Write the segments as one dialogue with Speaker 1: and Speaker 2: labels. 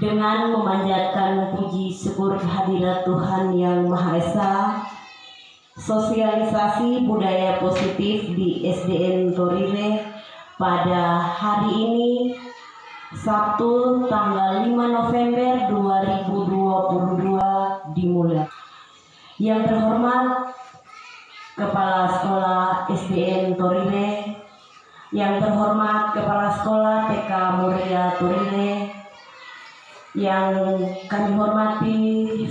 Speaker 1: dengan memanjatkan puji syukur kehadirat Tuhan Yang Maha Esa, sosialisasi budaya positif di SDN Torire pada hari ini Sabtu tanggal 5 November 2022 dimulai. Yang terhormat Kepala Sekolah SDN Torire, yang terhormat Kepala Sekolah TK Muria Torire, yang kami hormati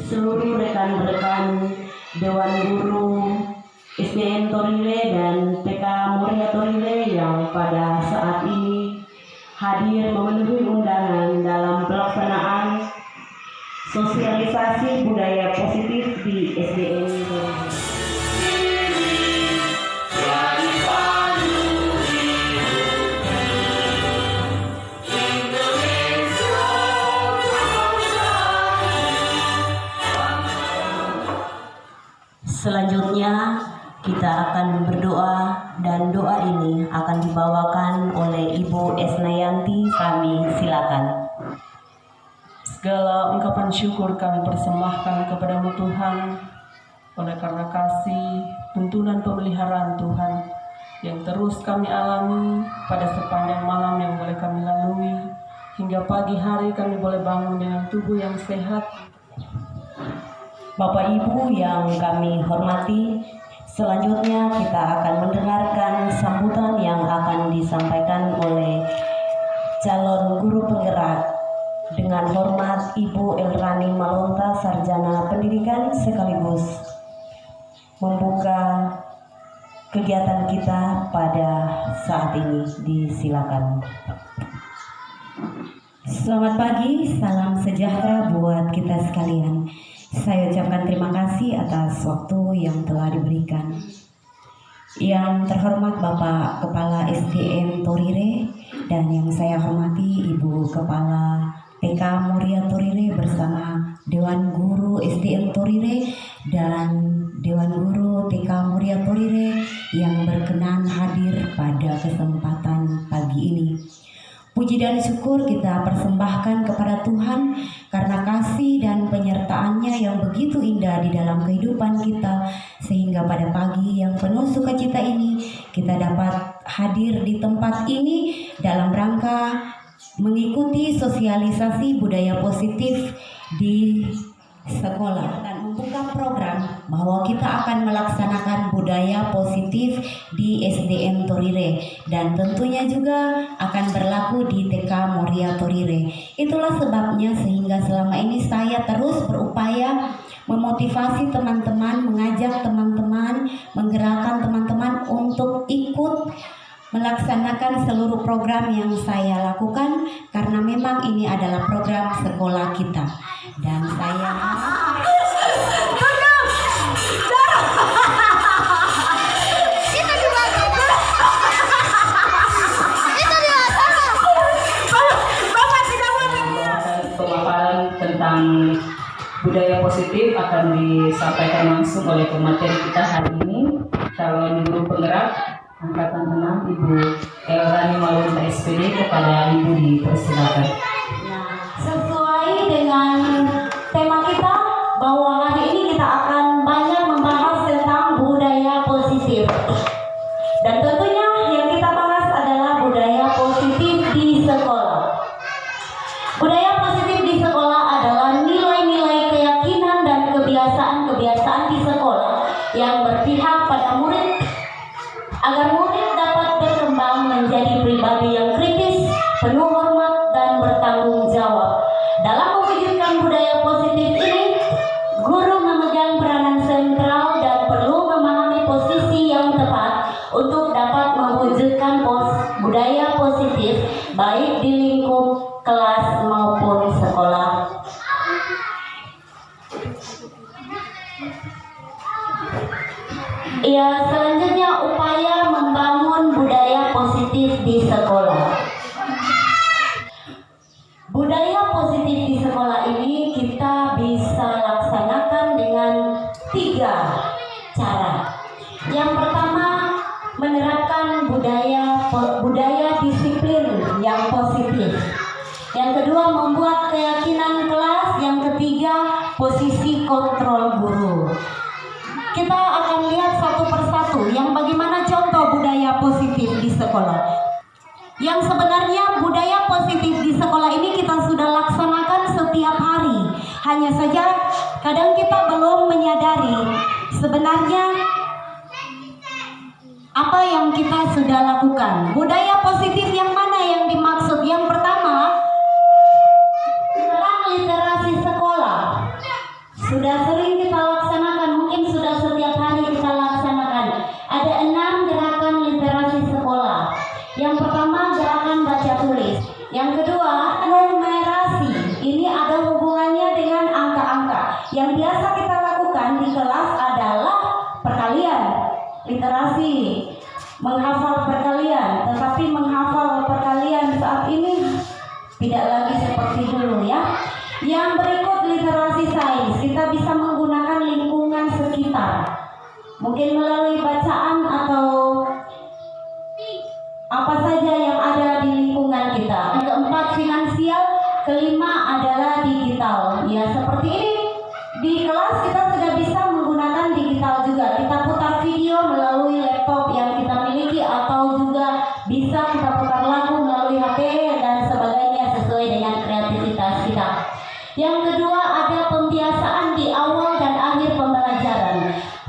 Speaker 1: seluruh rekan-rekan Dewan Guru SDN Torire dan TK Muria Torire yang pada saat ini hadir memenuhi undangan dalam pelaksanaan sosialisasi budaya positif di SDN Torire. Selanjutnya kita akan berdoa dan doa ini akan dibawakan oleh Ibu Esnayanti. Kami silakan.
Speaker 2: Segala ungkapan syukur kami persembahkan kepadamu Tuhan, oleh karena kasih, tuntunan pemeliharaan Tuhan yang terus kami alami pada sepanjang malam yang boleh kami lalui, hingga pagi hari kami boleh bangun dengan tubuh yang sehat.
Speaker 1: Bapak Ibu yang kami hormati, selanjutnya kita akan mendengarkan sambutan yang akan disampaikan oleh calon guru penggerak. Dengan hormat Ibu Elrani Malonta, Sarjana Pendidikan, sekaligus membuka kegiatan kita pada saat ini. Disilakan. Selamat pagi, salam sejahtera buat kita sekalian. Saya ucapkan terima kasih atas waktu yang telah diberikan. Yang terhormat Bapak Kepala SDN Torire dan yang saya hormati Ibu Kepala TK Muria Torire bersama Dewan Guru SDN Torire dan Dewan Guru TK Muria Torire yang berkenan hadir pada kesempatan pagi ini. Puji dan syukur kita persembahkan kepada Tuhan karena kasih dan penyertaan-Nya yang begitu indah di dalam kehidupan kita, sehingga pada pagi yang penuh sukacita ini kita dapat hadir di tempat ini dalam rangka mengikuti sosialisasi budaya positif di sekolah dan membuka program bahwa kita akan melaksanakan budaya positif di SDN Torire dan tentunya juga akan berlaku di TK Muria Torire. Itulah sebabnya sehingga selama ini saya terus berupaya memotivasi teman-teman, mengajak teman-teman, menggerakkan teman-teman untuk ikut melaksanakan seluruh program yang saya lakukan karena memang ini adalah program sekolah kita. Dan saya
Speaker 2: pemaparan tentang budaya positif akan disampaikan langsung oleh pemateri kita hari ini, calon guru penggerak Angkatan 6 Ibu Elrani Malonta SPD. Kepada Ibu dipersilakan.
Speaker 1: sesuai dengan tema kita bahwa hari ini kita akan banyak membahas tentang budaya positif. Dan tentunya yang kita bahas adalah budaya positif di sekolah. Budaya positif di sekolah adalah nilai-nilai keyakinan dan kebiasaan-kebiasaan di sekolah yang berpihak pada murid agar murid dapat berkembang menjadi pribadi yang kritis, penuh hormat dan bertanggung jawab. Dalam mewujudkan budaya positif ini, guru memegang peranan sentral dan perlu memahami posisi yang tepat untuk dapat mewujudkan budaya positif baik di lingkup kelas maupun sekolah. Ya, selanjutnya upaya membangun budaya positif di sekolah. Budaya positif di sekolah ini kita bisa laksanakan dengan 3 cara. Yang pertama, menerapkan budaya disiplin yang positif. Yang Yang kedua, membuat keyakinan kelas. Yang ketiga, posisi kontrol guru. Kita akan lihat satu persatu yang bagaimana contoh budaya positif di sekolah. Yang sebenarnya budaya positif di sekolah ini kita sudah laksanakan setiap hari. Hanya saja kadang kita belum menyadari sebenarnya apa yang kita sudah lakukan. Budaya positif yang mana yang dimaksud? Yang pertama, tentang literasi sekolah. Sudah sering kita laksanakan, mungkin sudah setiap hari kita laksanakan. Ada 6 gerakan literasi sekolah. Yang pertama, gerakan baca tulis. Yang kedua, numerasi. Ini ada hubungannya dengan angka-angka. Yang biasa kita lakukan di kelas adalah perkalian, literasi, menghafal perkalian. Tetapi menghafal perkalian saat ini tidak lagi seperti dulu ya. Yang berikut literasi sains. Kita bisa menggunakan lingkungan sekitar. Mungkin melalui bacaan atau apa saja yang ada di lingkungan kita. Yang keempat, finansial. Kelima adalah digital. Ya, seperti ini. Di kelas kita sudah bisa menggunakan digital juga. Kita putar video melalui laptop yang kita miliki, atau juga bisa kita putar lagu melalui HP dan sebagainya sesuai dengan kreativitas kita. Yang kedua, ada pembiasaan di awal dan akhir pembelajaran.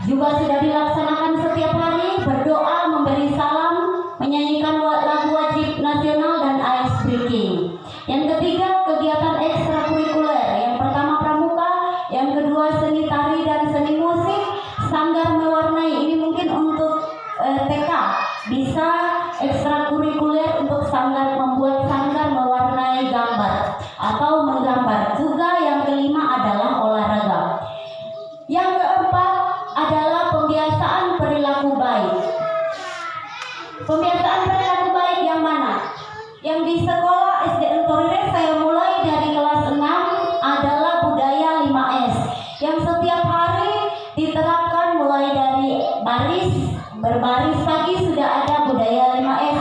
Speaker 1: Juga sudah dilaksanakan setiap hari, berdoa, memberi salam, menyanyikan lagu wajib nasional, dan ice breaking. Yang ketiga, kegiatan ekstrakurikuler. Yang pertama pramuka, yang kedua seni tari dan seni musik, sanggar mewarnai. Ini mungkin untuk TK, bisa ekstrakurikuler untuk sanggar, membuat sanggar mewarnai gambar atau menggambar. Juga yang kelima adalah olahraga. Yang keempat adalah pembiasaan perilaku baik. Pembiasaan perilaku baik yang mana? Yang di sekolah SDN Torire saya mulai dari kelas 6 adalah budaya 5S. Yang setiap hari diterapkan mulai dari berbaris pagi sudah ada budaya 5S.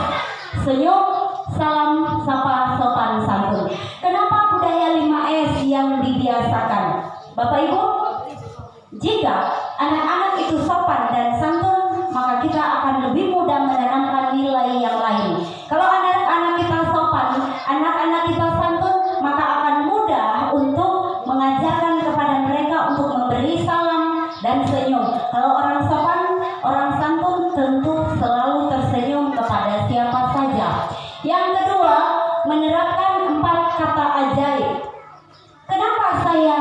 Speaker 1: Senyum, salam, sapa, sopan, santun. Kenapa budaya 5S yang dibiasakan? Bapak Ibu, jika anak-anak itu sopan dan santun, maka kita akan lebih mudah menanamkan nilai yang lain. Kalau anak-anak kita sopan, anak-anak kita santun, maka akan mudah untuk mengajarkan kepada mereka untuk memberi salam dan senyum. Kalau orang sopan, orang santun tentu selalu tersenyum kepada siapa saja. Yang kedua, menerapkan 4 kata ajaib. Kenapa saya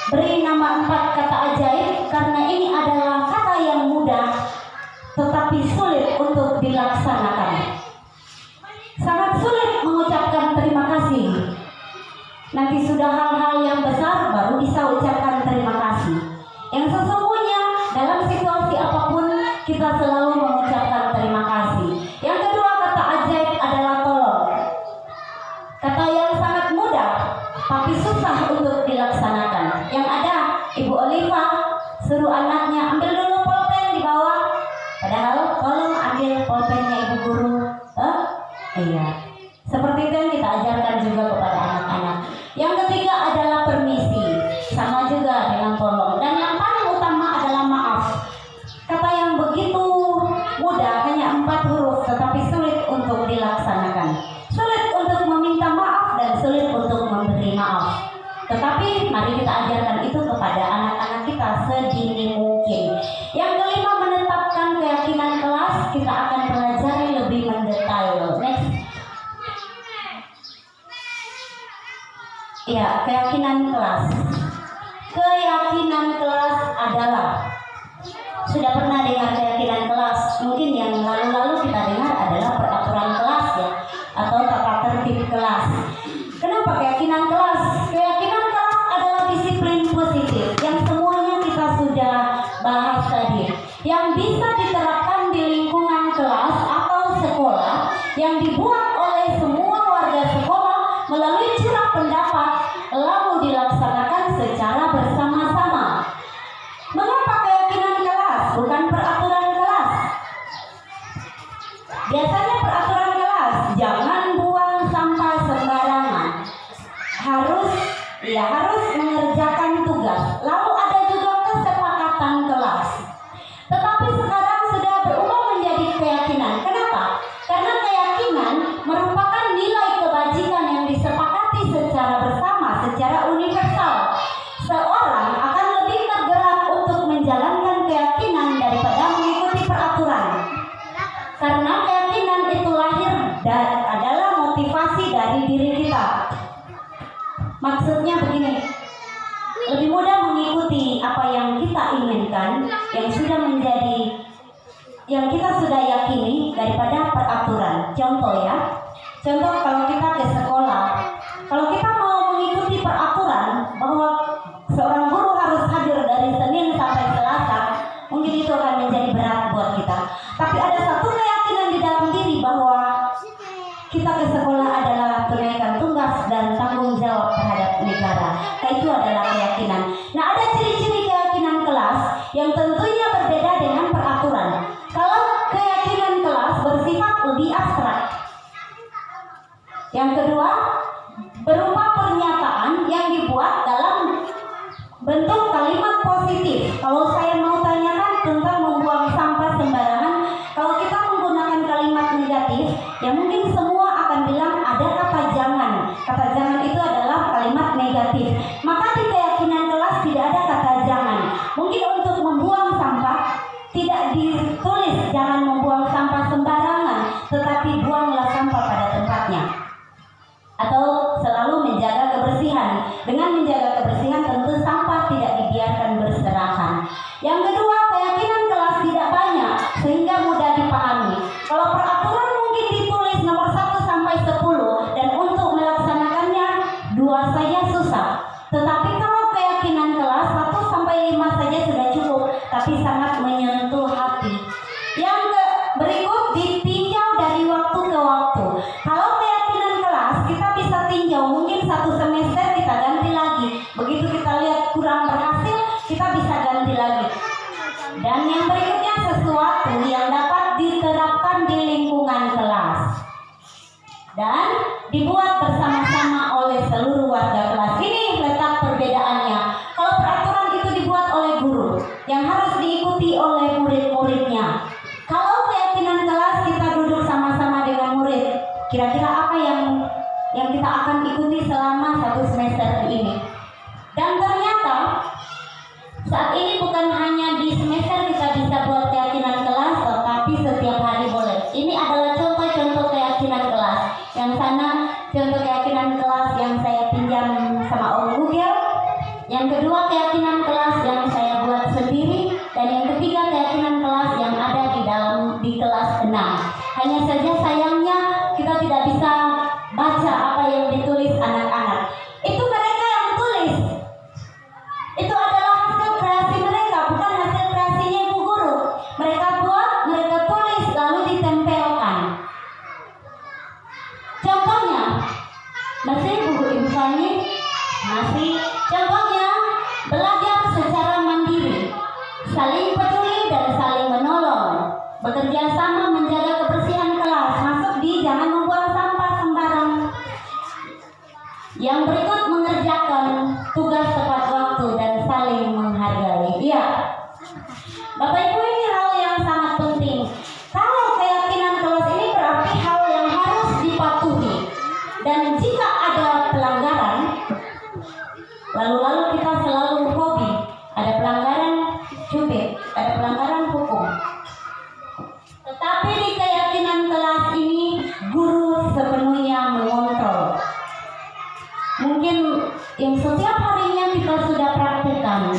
Speaker 1: beri nama 4 kata ajaib? Karena ini adalah kata yang mudah tetapi sulit untuk dilaksanakan. Sangat sulit mengucapkan terima kasih. Nanti sudah hal-hal yang besar baru bisa ucapkan terima kasih. Yang sesungguhnya dalam situasi apapun kita selalu mengucapkan terima kasih. Yang kedua, kata ajaib adalah tolong. Kata yang sangat mudah tapi susah untuk dilaksanakan. Yang ada, Ibu Oliva suruh anaknya ambil dulu pulpen di bawah, padahal tolong ambil pulpennya Ibu Guru. Iya, seperti itu yang kita ajarkan juga kepada anak-anak. Yang ketiga adalah permisi, sama juga dengan tolong. Dan yang paling utama adalah maaf. Kata yang begitu mudah, hanya 4 huruf, tetapi sulit untuk dilaksanakan. Sulit untuk meminta maaf dan sulit untuk memberi maaf. Tetapi mari kita ajarkan itu kepada anak-anak kita sedini mungkin. Yang kelima, menetapkan keyakinan kelas. Kita akan pelajari lebih mendetail. Next. Ya, keyakinan kelas. Keyakinan kelas adalah, sudah pernah dengar keyakinan kelas? Mungkin yang lalu-lalu kita dengar adalah peraturan kelas ya, atau tata tertib kelas. Kenapa keyakinan kelas? Keyakinan kelas adalah disiplin positif yang semuanya kita sudah bahas tadi, yang bisa diterapkan di lingkungan kelas atau sekolah, yang dibuat oleh semua warga sekolah melalui curah pendapat, lalu dilaksanakan secara bersama-sama. Mengapa keyakinan kelas, bukan peraturan kelas? Biasanya peraturan kelas, jangan buang sampah sembarangan. disepakati secara bersama, secara universal, seorang akan lebih tergerak untuk menjalankan keyakinan daripada mengikuti peraturan. Karena keyakinan itu lahir dan adalah motivasi dari diri kita. Maksudnya begini, lebih mudah mengikuti apa yang kita inginkan, yang kita sudah yakini daripada peraturan. Contoh ya, contoh kalau kita ke sekolah, kalau kita mau mengikuti peraturan bahwa seorang guru harus hadir dari Senin sampai Selasa, mungkin itu akan menjadi berat buat kita. Tapi ada satu keyakinan di dalam diri bahwa kita ke sekolah adalah tunaikan tugas dan tanggung jawab terhadap negara. Nah, itu adalah keyakinan. Nah, ada ciri-ciri keyakinan kelas yang tentunya berbeda dengan peraturan. Kalau keyakinan kelas bersifat lebih abstrak. Yang kedua, berupa pernyataan yang dibuat dalam bentuk kalimat positif. Kalau saya mau tanyakan tentang membuang sampah sembarangan, kalau kita menggunakan kalimat negatif, ya mungkin semua akan bilang ada kata jangan. Kata jangan itu adalah kalimat negatif. Maka di keyakinan kelas tidak ada kata jangan. Mungkin untuk membuang sampah tidak ditulis jangan membuang sampah sembarangan, tetapi buanglah sampah pada tempatnya. Atau selalu menjaga kebersihan. Dengan menjaga kebersihan tentu sampah tidak dibiarkan berserakan. Yang kedua, keyakinan kelas tidak banyak sehingga mudah dipahami. Kalau peraturan mungkin ditulis nomor 1 sampai 10 dan untuk melaksanakannya 2 saja susah. Tetapi kalau keyakinan kelas 1 sampai 5 saja sudah cukup, tapi sangat menyentuh hati. Yang berikut ditinjau dari waktu ke waktu. Kalau keyakinan kelas kita bisa tinjau, mungkin 1 semester kita ganti lagi. Begitu kita lihat kurang berhasil, kita bisa ganti lagi. Dan yang berikutnya sesuatu yang dapat diterapkan di lingkungan kelas dan dibuat bersama-sama oleh seluruh warga kelas. Ini letak perbedaannya. Kalau peraturan itu dibuat oleh guru yang harus diikuti oleh murid-muridnya. Kalau keyakinan kelas kita duduk sama-sama dengan murid, kira-kira apa yang kita akan ikuti selama 1 semester ini. Dan ternyata saat ini bukan hanya di semester kita bisa buat keyakinan kelas, tetapi setiap hari boleh. Ini adalah contoh-contoh keyakinan kelas. Yang sana contoh keyakinan kelas yang saya pinjam sama Om Google. Yang kedua keyakinan kelas yang saya buat sendiri. Dan yang ketiga keyakinan kelas yang ada di kelas 6. Hanya saja sayangnya kita tidak bisa baca apa yang ditulis anak-anak. Itu mereka yang tulis. Itu adalah hasil kreasi mereka, bukan hasil kreasinya ibu guru. Mereka buat, mereka tulis, lalu ditempelkan. Contohnya, masih buku ibu Fani? Masih. Contohnya, belajar secara mandiri, saling peduli dan saling menolong, bekerja sama menjaga kebersihan kelas, masuk di jangan membuang sampah sembarang. Yang berikut mengerjakan tugas tepat waktu dan saling menghargai. Iya, Bapak Ibu, ini hal yang sangat penting. Kalau keyakinan kelas ini berarti hal yang harus dipatuhi. Dan jika ada pelanggaran, lalu kita selalu hobi. Ada pelanggaran cubit, ada pelanggaran hukum. Tetapi di keyakinan kelas ini guru sepenuhnya mengontrol. Mungkin yang setiap harinya kita sudah praktekkan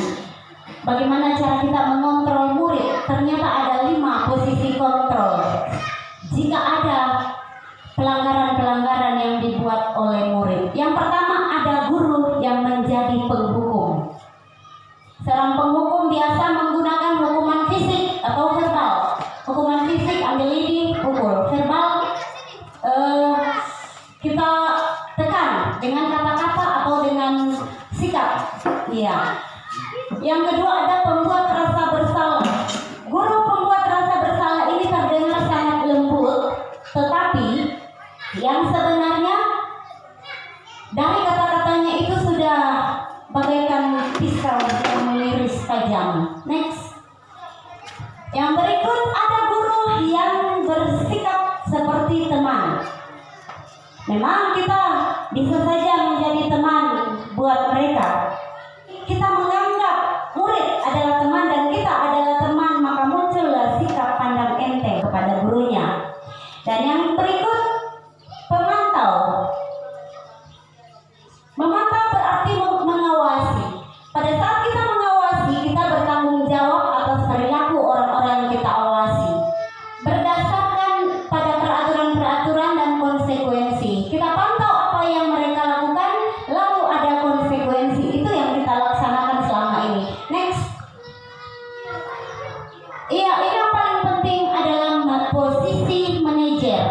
Speaker 1: bagaimana cara kita mengontrol murid. Ternyata ada 5 posisi kontrol. Jika ada pelanggaran-pelanggaran yang dibuat oleh murid. Yang pertama, ada guru yang menjadi penghukum. Seorang penghukum biasa menggunakan hukuman fisik atau verbal. Hukuman fisik ambil lidi, pukul. Verbal kita tekan dengan kata-kata atau dengan sikap. Iya. Yang kedua, ada pembuat rasa bersalah. Guru pembuat rasa bersalah ini terdengar sangat lembut, tetapi yang sebenarnya dari kata-katanya itu sudah bagaikan pisau yang mengiris tajam. Next. Yang berikut, ada guru yang bersikap seperti teman. Memang kita bisa saja teman buat mereka. Kita menganggap murid adalah teman dan kita adalah teman, maka muncullah sikap pandang enteng kepada gurunya. Dan yang berikut, pemantau. Memantau berarti mengawasi. Pada saat kita mengawasi, kita bertanggung jawab atas perilaku orang-orang yang kita awasi. Berdasarkan pada peraturan-peraturan dan konsekuensi. Kita pantau apa yang mereka lakukan, lalu ada konsekuensi. Itu yang kita laksanakan selama ini. Next. Iya, ini yang paling penting adalah posisi manajer.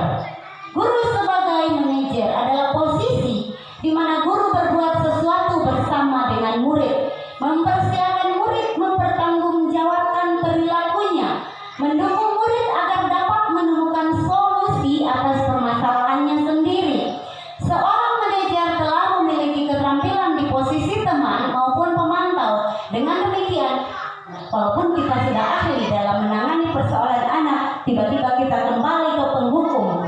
Speaker 1: Guru sebagai manajer adalah posisi di mana guru berbuat sesuatu bersama dengan murid, mempersiapkan murid mempertanggungjawabkan perilakunya, mendukung murid agar dapat menemukan solusi atas permasalahannya sendiri. Seorang manajer telah memiliki keterampilan di posisi teman maupun pemantau. Dengan demikian, walaupun kita sudah ahli dalam menangani persoalan anak, tiba-tiba kita kembali ke penghukum.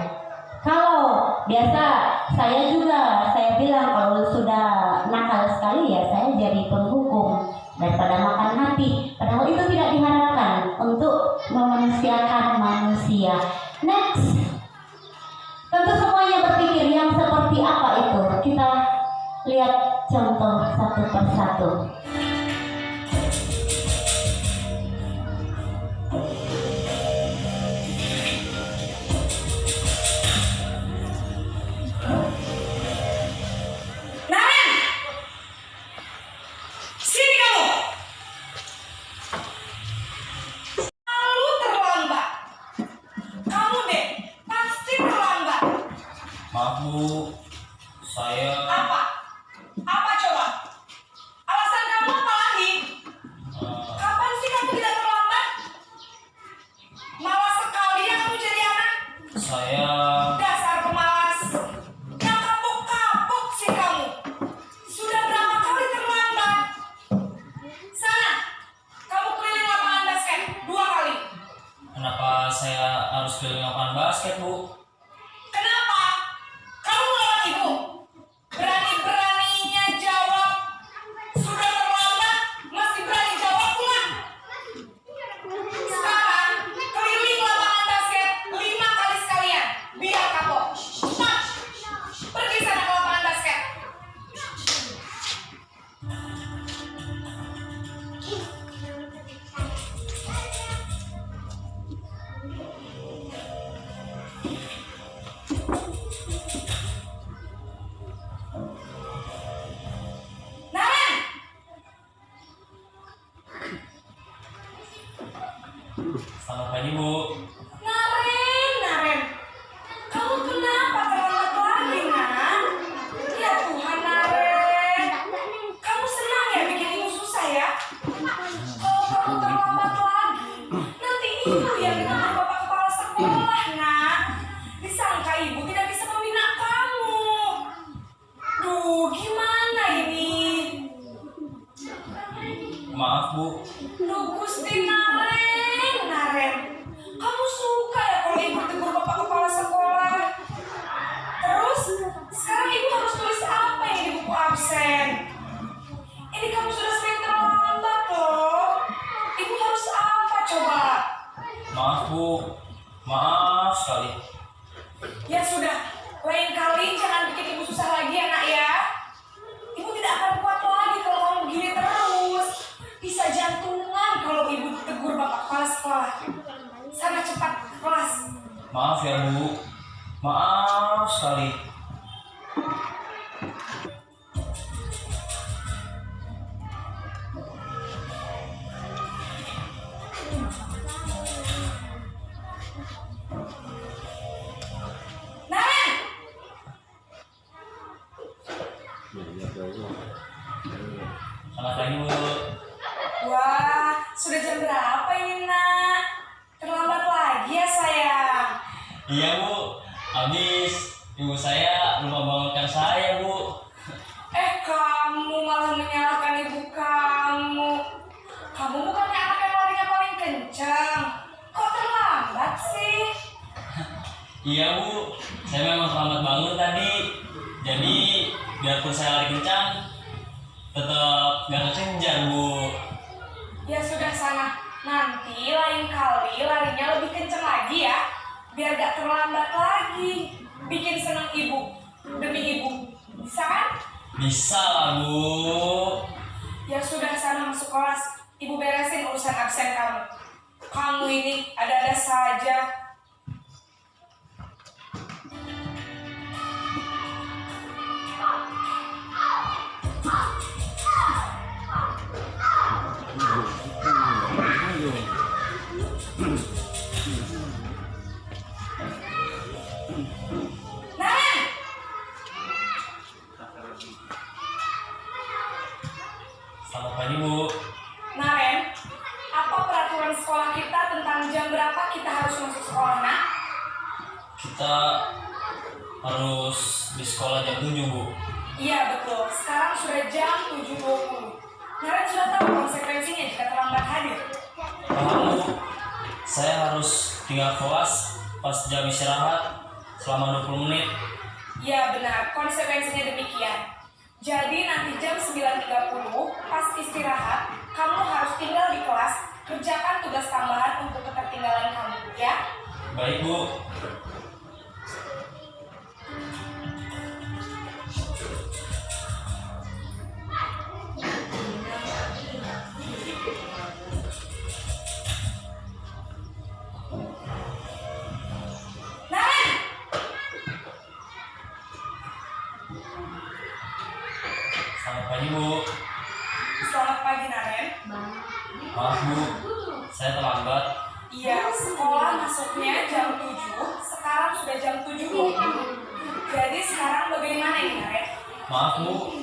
Speaker 1: Kalau biasa saya bilang kalau sudah nakal sekali ya saya jadi penghukum daripada makan hati. Padahal itu tidak diharapkan untuk memanusiakan manusia. Next. Tentu semuanya berpikir yang seperti apa itu. Kita lihat contoh satu persatu.
Speaker 3: Maaf Bu, saya...
Speaker 4: Apa? Apa coba? Alasan kamu apa lagi? Kapan sih kamu tidak terlambat? Malas sekali ya kamu jadi anak.
Speaker 3: Saya...
Speaker 4: Dasar pemalas. Yang kapok-kapok sih kamu. Sudah berapa kali terlambat? Sana, kamu keliling lapangan basket 2 kali.
Speaker 3: Kenapa saya harus keliling lapangan basket Bu?
Speaker 4: Kenapa? Kamu melawan ibu. Berani-beraninya jawab. Sudah terlambat, masih berani jawab pula. Sekarang, keliling lapangan basket 5 kali sekalian. Biar kapok. Cepat. Pergi sana ke lapangan basket. Naren!
Speaker 3: Selamat pagi Bu.
Speaker 4: Naren. Kamu kenapa terlambat lagi, Nan? Ya Tuhan, Naren. Kamu senang ya bikin ibu susah ya? Kalau kamu terlambat lagi, nanti ibu yang ditegur bapak kepala sekolah, Nak. Disangka ibu tidak bisa membina kamu. Duh, gimana ini?
Speaker 3: Maaf Bu.
Speaker 4: Duh, Gusti Naren. Kamu suka ya kalau ibu tegur bapak kepala sekolah? Terus, sekarang ibu harus tulis apa yang di buku absen? Ini kamu sudah sering terlambat loh. Ibu harus apa coba?
Speaker 3: Maaf Bu. Maaf sekali.
Speaker 4: Ya sudah, lain kali jangan bikin ibu susah lagi ya nak ya. Ibu tidak akan kuat lagi kalau kamu begini terus. Bisa jantungan kalau ibu tegur bapak kepala sekolah. Sana cepat ke kelas.
Speaker 3: Maaf ya Bu. Maaf sekali.
Speaker 4: Naren!
Speaker 3: Selamat pagi Bu.
Speaker 4: Wah, sudah jam berapa ini nak? Terlambat lagi ya sayang.
Speaker 3: Iya Bu. Habis ibu saya belum membangunkan saya Bu.
Speaker 4: Kamu malah menyalahkan ibu kamu. Kamu bukannya anak yang larinya paling kencang. Kok terlambat sih?
Speaker 3: Iya Bu. Saya memang terlambat bangun tadi. Jadi biarpun saya lari kencang tetap gak kekejar Bu.
Speaker 4: Ya sudah sana, nanti lain kali larinya lebih kenceng lagi ya, biar gak terlambat lagi. Bikin seneng ibu, demi ibu, bisa kan?
Speaker 3: Bisa lah Bu.
Speaker 4: Ya sudah sana masuk kelas, ibu beresin urusan absen kamu. Kamu ini ada-ada saja. Naren!
Speaker 3: Selamat pagi Bu.
Speaker 4: Naren, apa peraturan sekolah kita tentang jam berapa kita harus masuk sekolah, nak?
Speaker 3: Kita harus di sekolah jam 7 Bu.
Speaker 4: Iya betul, sekarang sudah jam 7.20. Naren sudah tahu konsekuensinya jika terlambat hadir.
Speaker 3: Paham Bu. Saya harus tinggal kelas pas jam istirahat selama 20 menit.
Speaker 4: Iya benar, konsekuensinya demikian. Jadi nanti jam 9.30 pas istirahat, kamu harus tinggal di kelas, kerjakan tugas tambahan untuk ketertinggalan kamu, ya?
Speaker 3: Baik Bu.
Speaker 4: Naren!
Speaker 3: Selamat pagi Bu.
Speaker 4: Selamat pagi, Naren.
Speaker 3: Maaf Bu, saya terlambat.
Speaker 4: Iya, sekolah masuknya jam 7, sekarang sudah jam 7.20. Jadi sekarang bagaimana ini, Naren?
Speaker 3: Maaf Bu,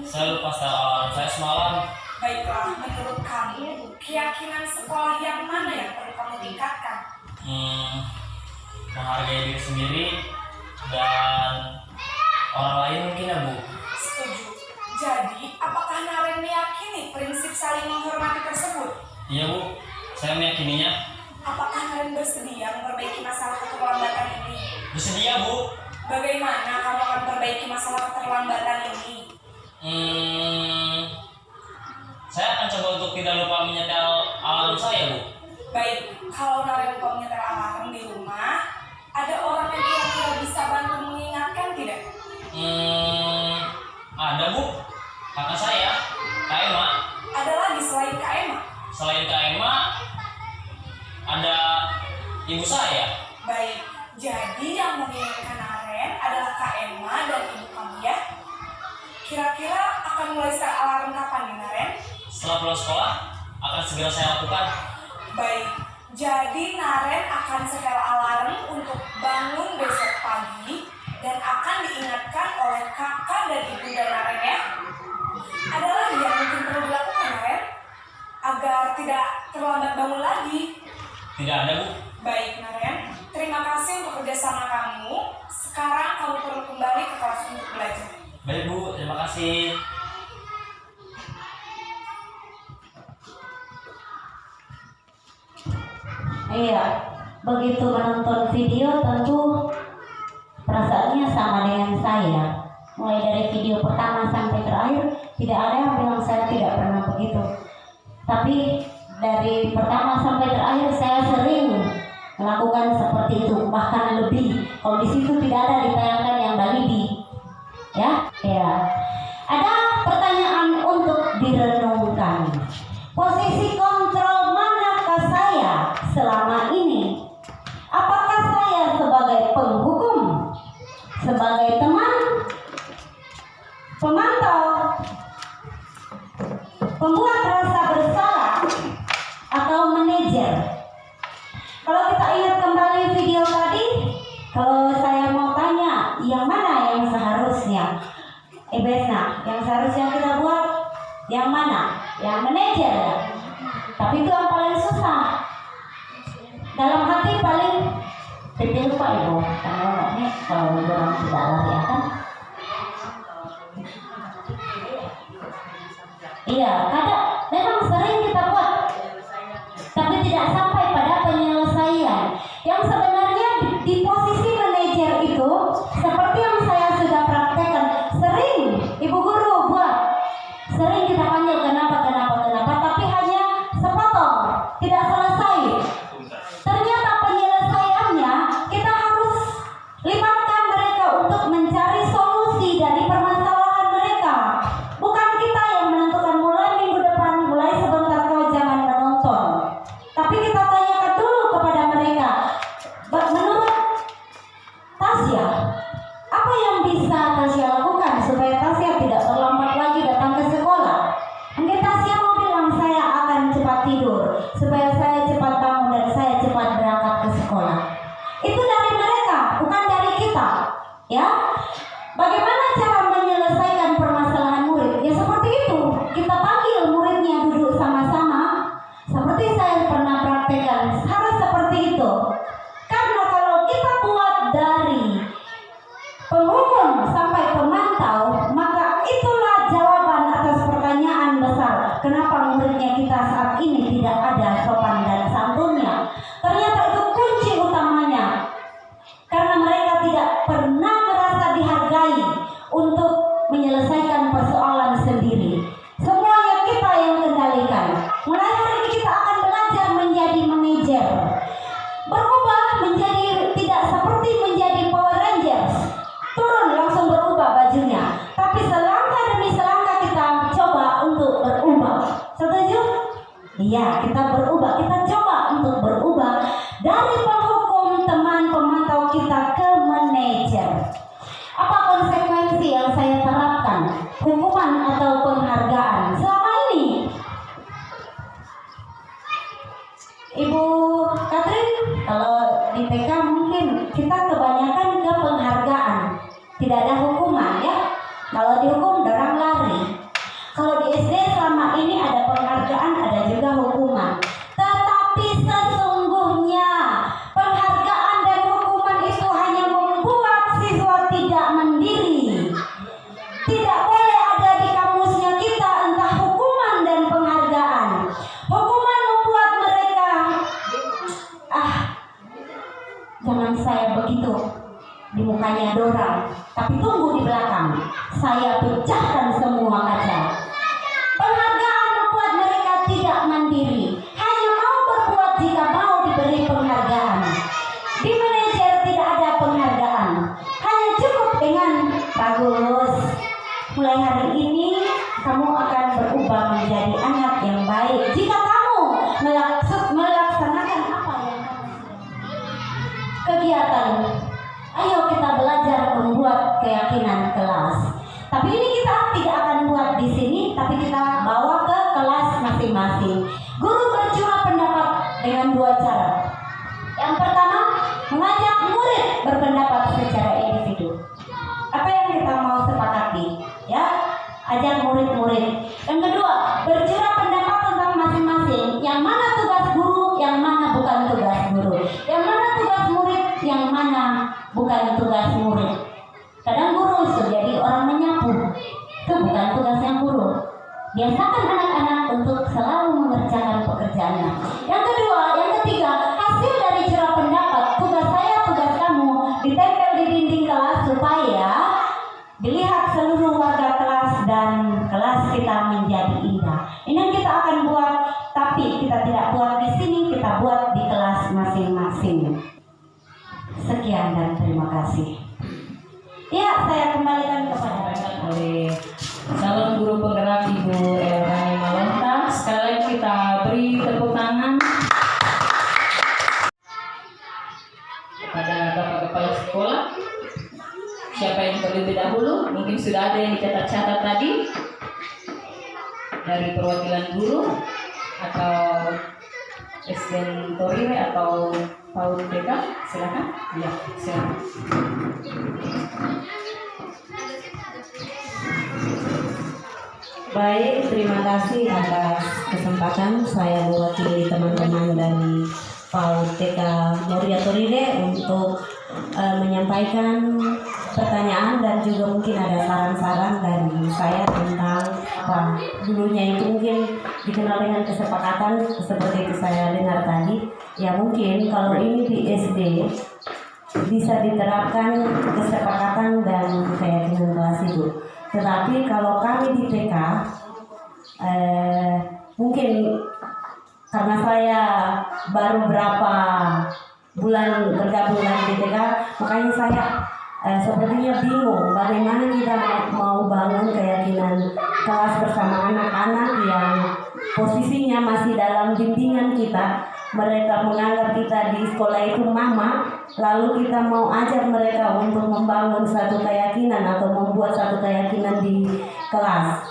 Speaker 3: saya lupa setel alarm saya semalam.
Speaker 4: Baiklah, menurut kamu, keyakinan sekolah yang mana yang perlu kamu tingkatkan?
Speaker 3: Menghargai diri sendiri dan orang lain mungkin ya Bu.
Speaker 4: Setuju. Jadi, apakah Naren meyakini prinsip saling menghormati tersebut?
Speaker 3: Iya Bu, saya meyakininya.
Speaker 4: Apakah Naren bersedia memperbaiki masalah keterlambatan ini?
Speaker 3: Bersedia Bu.
Speaker 4: Bagaimana kamu akan memperbaiki masalah keterlambatan ini?
Speaker 3: Saya akan coba untuk tidak lupa menyetel alarm saya Bu.
Speaker 4: Baik, kalau Naren lupa menyetel alarm di rumah, ada orang yang kira-kira bisa bantu mengingatkan tidak?
Speaker 3: Ada Bu, kakak saya, Kak Emma.
Speaker 4: Ada lagi selain Kak Emma?
Speaker 3: Selain Kak Emma, ada ibu saya.
Speaker 4: Baik, jadi yang mengingatkan Naren adalah Kak Emma dan ibu kamu ya? Kira-kira akan mulai start alarm kapan nih, Naren?
Speaker 3: Setelah pulang sekolah, akan segera saya lakukan.
Speaker 4: Baik, jadi Naren akan setel alarm untuk bangun besok pagi dan akan diingatkan oleh kakak dan ibu dan Naren ya. Ada lagi yang mungkin perlu dilakukan, Naren? Agar tidak terlambat bangun lagi.
Speaker 3: Tidak ada Bu.
Speaker 4: Baik, Naren. Terima kasih untuk kerjasama kamu. Sekarang kamu perlu kembali ke kelas untuk belajar.
Speaker 3: Baik Bu, terima kasih.
Speaker 1: Iya, begitu menonton video tentu perasaannya sama dengan saya. Mulai dari video pertama sampai terakhir, tidak ada yang bilang saya tidak pernah begitu. Tapi dari pertama sampai terakhir saya sering melakukan seperti itu, bahkan lebih. Kalau di situ tidak ada ditayangkan yang balidi, ya. Ada pertanyaan untuk direnungkan. Posisi kontrol manakah saya selama ini? Apakah saya sebagai penghukum, sebagai teman, pemantau, pembuat rasa bersalah, atau manajer? Kalau kita ingat kembali video tadi, kalau saya mau tanya, yang mana yang seharusnya? Besna, yang seharusnya kita buat, yang mana? Yang manajer ya? Tapi itu yang paling susah. Dalam hati paling tidak lupa ibu, karena ini kalau orang tidak lari akan. Iya, kadang memang sering kita buat, tapi tidak sampai pada penyelesaian. Yang sebenarnya di posisi manajer itu, seperti yang saya sudah praktekkan, sering menyelesaikan persoalan sendiri. Semuanya kita yang kendalikan. Mulai hari ini kita akan belajar menjadi manajer. Berubah menjadi tidak seperti menjadi Power Rangers. Turun langsung berubah bajunya. Tapi selangkah demi selangkah kita coba untuk berubah. Setuju? Iya, kita berubah. Kita coba untuk berubah dari penghukum teman pemantau kita ke manajer. Apa konsekuensi yang saya terapkan? Hukuman atau penghargaan selama ini? Ibu Katrin, kalau di PK mungkin kita kebanyakan ke penghargaan, tidak ada hukuman ya. Kalau dihukum dorang lari. Kalau di SD selama ini ada penghargaan, ada juga hukuman. Tetapi sesungguhnya penghargaan dan hukuman itu hanya membuat siswa tidak mandiri. Tidak boleh ada di kamusnya kita entah hukuman dan penghargaan. Hukuman membuat mereka jangan saya begitu di mukanya dorang, tapi tunggu di belakang saya pecahkan semua kaca. Penghargaan membuat mereka tidak mandiri, hanya mau berbuat jika mau diberi penghargaan. Di manajer tidak ada penghargaan, hanya cukup dengan bagus. Mulai hari ini kamu akan berubah menjadi anak yang baik jika kamu melaksanakan apa yang kamu kegiatan. Ayo kita belajar membuat keyakinan kelas. Tapi ini kita tidak akan buat di sini, tapi kita bawa ke kelas masing-masing. Guru bercurah pendapat dengan dua cara. Yang pertama, mengajak murid berpendapat secara individu. Apa yang kita mau sepakati? Ya, ajak murid-murid. Yang kedua, bercurah pendapat tentang masing-masing. Yang mana tugas guru, yang mana bukan tugas guru. Yang mana tugas murid, yang mana bukan tugas murid. Kadang guru itu jadi orang menyapu, itu bukan tugasnya guru. Biasakan anak-anak untuk selalu mengerjakan pekerjaannya. Yang ketiga, hasil dari curah pendapat, tugas saya, tugas kamu ditempel di dinding kelas supaya dilihat seluruh warga kelas dan kelas kita menjadi indah. Ini yang kita akan buat, tapi kita tidak buat di sini, kita buat di kelas masing-masing. Sekian dan terima kasih. Ya, saya kembalikan kepada
Speaker 5: oleh calon guru penggerak Ibu Elrani Malonta. Sekali lagi kita beri tepuk tangan kepada Bapak Kepala Sekolah. Siapa yang terlebih dahulu? Mungkin sudah ada yang dicatat-catat tadi dari perwakilan guru atau SDN Torire atau PAUD TK. Silakan. Ya, silakan.
Speaker 1: Baik, terima kasih atas kesempatan saya mewakili teman-teman dari PAUD TK Moria Torire untuk menyampaikan pertanyaan dan juga mungkin ada saran-saran dari saya tentang apa dulunya itu mungkin dikenal dengan kesepakatan seperti itu saya dengar tadi. Ya mungkin kalau ini di SD bisa diterapkan kesepakatan dan keyakinan kelas itu. Tetapi kalau kami di TK mungkin karena saya baru berapa bulan bergabung lagi di TK, makanya saya sepertinya bingung bagaimana kita mau bangun keyakinan kelas bersama anak-anak yang posisinya masih dalam bimbingan kita. Mereka menganggap kita di sekolah itu mama, lalu kita mau ajar mereka untuk membangun satu keyakinan atau membuat satu keyakinan di kelas.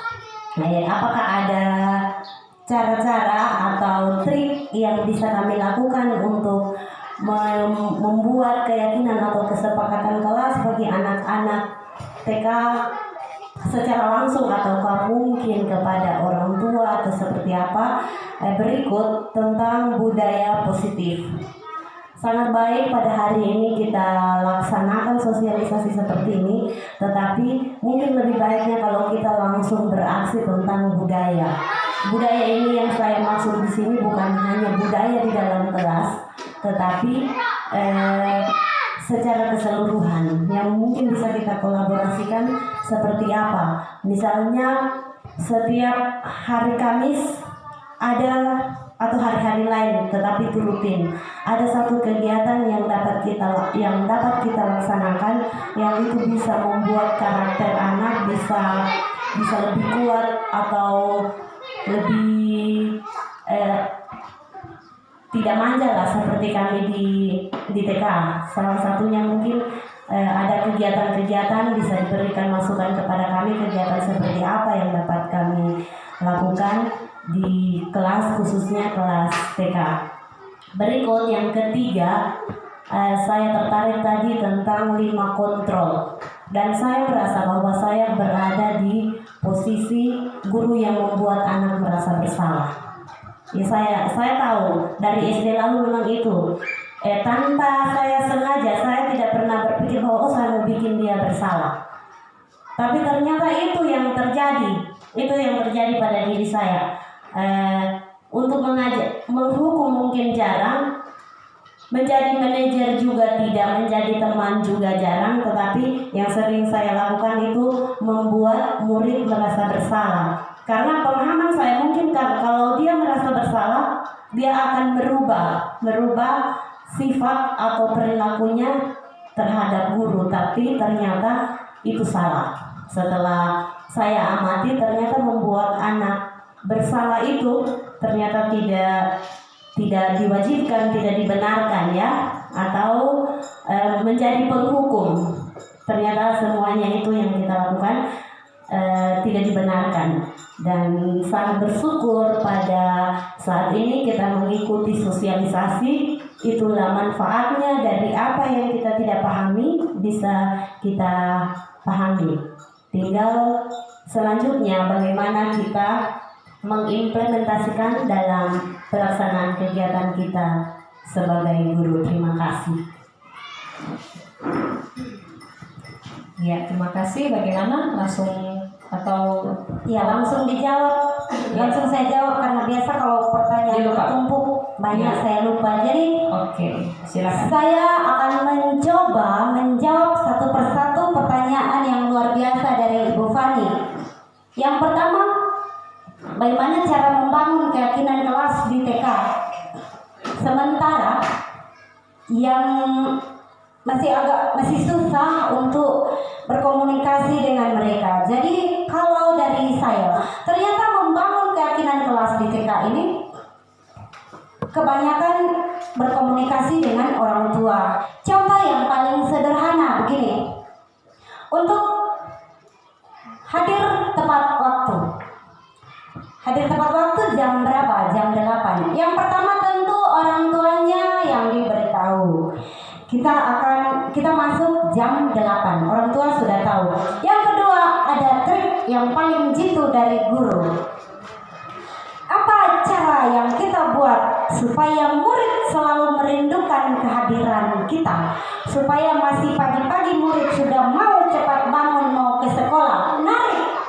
Speaker 1: Apakah ada cara-cara atau trik yang bisa kami lakukan untuk membuat keyakinan atau kesepakatan kelas bagi anak-anak TK secara langsung ataukah mungkin kepada orang tua atau seperti apa? Berikut tentang budaya positif. Sangat baik pada hari ini kita laksanakan sosialisasi seperti ini, tetapi mungkin lebih baiknya kalau kita langsung beraksi tentang budaya. Budaya ini yang saya maksud di sini bukan hanya budaya di dalam kelas, tetapi secara keseluruhan yang mungkin bisa kita kolaborasikan seperti apa. Misalnya setiap hari Kamis ada, atau hari-hari lain tetapi itu rutin, ada satu kegiatan yang dapat kita laksanakan yang itu bisa membuat karakter anak bisa lebih kuat atau lebih tidak manja lah seperti kami di TK. Salah satunya mungkin ada kegiatan-kegiatan, bisa diberikan masukan kepada kami kegiatan seperti apa yang dapat kami lakukan di kelas, khususnya kelas TK. Berikut yang ketiga, saya tertarik tadi tentang 5 kontrol, dan saya merasa bahwa saya berada di posisi guru yang membuat anak merasa bersalah. Ya, saya tahu dari SD lalu memang itu tanpa saya sengaja, saya tidak pernah berpikir bahwa saya mau bikin dia bersalah. Tapi ternyata itu yang terjadi pada diri saya. Untuk menghukum mungkin jarang, menjadi manajer juga tidak, menjadi teman juga jarang, tetapi yang sering saya lakukan itu membuat murid merasa bersalah. Karena pemahaman saya mungkin kalau dia merasa bersalah, dia akan merubah sifat atau perilakunya terhadap guru, tapi ternyata itu salah. Setelah saya amati, ternyata membuat anak bersalah itu ternyata tidak diwajibkan, tidak dibenarkan ya, atau menjadi penghukum. Ternyata semuanya itu yang kita lakukan tidak dibenarkan. Dan sangat bersyukur pada saat ini kita mengikuti sosialisasi, itulah manfaatnya dari apa yang kita tidak pahami bisa kita pahami. Tinggal selanjutnya bagaimana kita mengimplementasikan dalam pelaksanaan kegiatan kita sebagai guru. Terima kasih.
Speaker 5: Ya, terima kasih. Bagaimana? Langsung atau
Speaker 1: Ya, langsung dijawab. Langsung saya jawab karena biasa kalau pertanyaan
Speaker 5: Lupa.
Speaker 1: bertumpuk banyak
Speaker 5: Ya.
Speaker 1: saya lupa. Jadi
Speaker 5: oke, silakan.
Speaker 1: saya akan mencoba menjawab satu persatu pertanyaan yang luar biasa dari Ibu Fani. Yang pertama, bagaimana cara membangun keyakinan kelas di TK? Sementara yang masih susah untuk berkomunikasi dengan mereka. Jadi kalau dari saya, ternyata membangun keyakinan kelas di TK ini kebanyakan berkomunikasi dengan orang tua. Contoh yang paling sederhana begini. Untuk hadir tepat waktu. Hadir tepat waktu jam berapa? Jam 8. Yang pertama tentu orang tuanya yang diberitahu. Kita masuk jam 8. Orang tua sudah tahu. Yang kedua, ada trik yang paling jitu dari guru. Apa cara yang kita buat supaya murid selalu merindukan kehadiran kita? Supaya masih pagi-pagi murid sudah mau cepat bangun mau ke sekolah.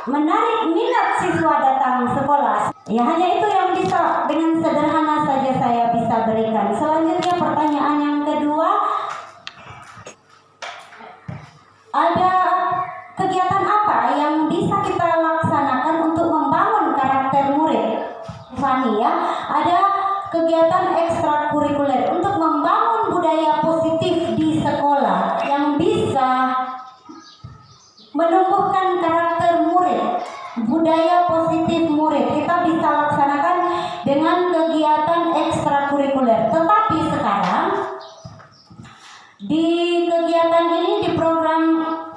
Speaker 1: Menarik minat siswa datang sekolah. Ya, hanya itu yang bisa dengan sederhana saja saya bisa berikan. Selanjutnya pertanyaan yang kedua, ada kegiatan apa yang bisa kita laksanakan untuk membangun karakter murid? Fani ya, ada kegiatan ekstrakurikuler untuk membangun budaya positif di sekolah yang bisa menumbuhkan karakter murid, budaya positif murid. Kita bisa laksanakan dengan kegiatan ekstrakurikuler. Tetapi sekarang di kegiatan ini, di program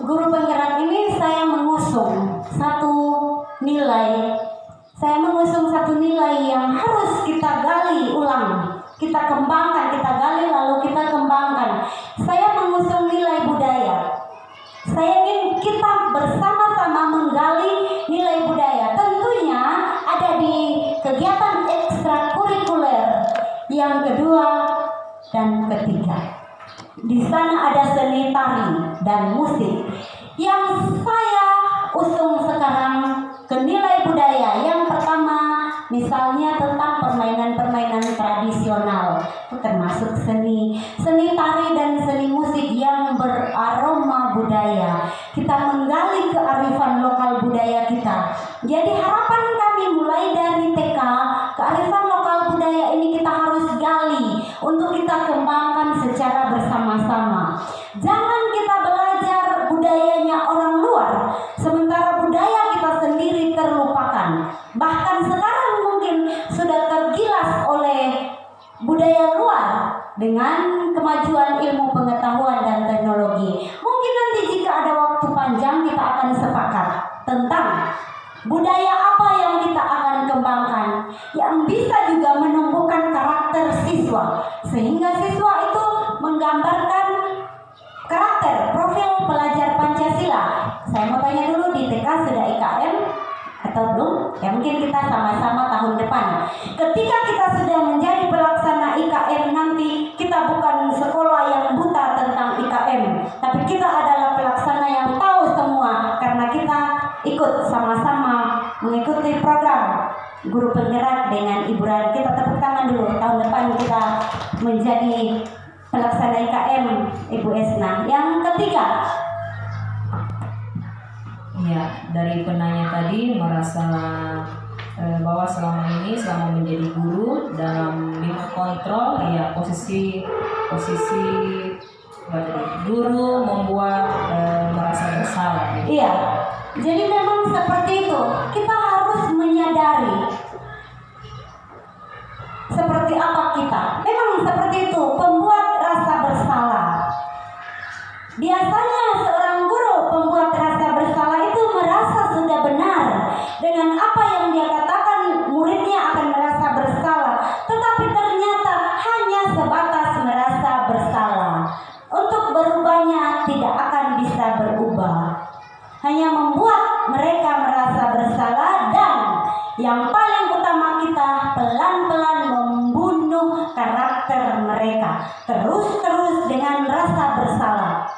Speaker 1: guru penggerak ini, saya mengusung satu nilai. Saya mengusung satu nilai yang harus kita gali ulang, kita kembangkan, kita gali lalu kita kembangkan. Saya mengusung nilai budaya. Saya ingin kita bersama-sama menggali nilai budaya. Tentunya ada di kegiatan ekstrakurikuler yang kedua dan ketiga. Di sana ada seni tari dan musik. Yang saya usung sekarang ke nilai budaya. Yang pertama, misalnya tentang permainan-permainan tradisional, termasuk seni tari dan seni musik yang
Speaker 6: kita. Jadi harapan kami mulai dari TK, kearifan lokal budaya ini kita harus gali untuk kita kembangkan secara bersama-sama. Jangan kita belajar budayanya orang luar, sementara budaya kita sendiri terlupakan. Bahkan sekarang mungkin sudah tergilas oleh budaya luar dengan kemajuan ilmu pengetahuan dan teknologi. Mungkin nanti jika ada waktu panjang kita akan sepakat tentang budaya apa yang kita akan kembangkan yang bisa juga menumbuhkan karakter siswa, sehingga siswa itu menggambarkan karakter profil pelajar Pancasila. Saya mau tanya dulu, di TK sudah IKM atau belum? Ya mungkin kita sama-sama tahun depan. Ketika kita sudah menjadi pelaksana IKM nanti, kita bukan sekolah yang buta tentang IKM, tapi kita adalah pelaksana yang tahu semua karena kita ikut sama-sama mengikuti program guru penggerak dengan Ibu Rani. Kita tepuk tangan dulu, tahun depan kita menjadi pelaksana IKM Ibu Esna. Yang ketiga,
Speaker 5: Ya, dari penanya tadi merasa bahwa selama menjadi guru dalam lingkup kontrol, ya posisi guru membuat merasa bersalah.
Speaker 6: iya. Jadi memang seperti itu. Kita harus menyadari seperti apa kita. Memang seperti itu, pembuat rasa bersalah. Biasanya seorang guru pembuat rasa bersalah itu merasa sudah benar dengan apa yang dia katakan, muridnya akan merasa bersalah, tetapi ternyata hanya sebatas merasa bersalah. Untuk berubahnya tidak akan bisa berubah, hanya membuat mereka merasa bersalah, dan yang paling utama kita pelan-pelan membunuh karakter mereka terus-terus dengan rasa bersalah.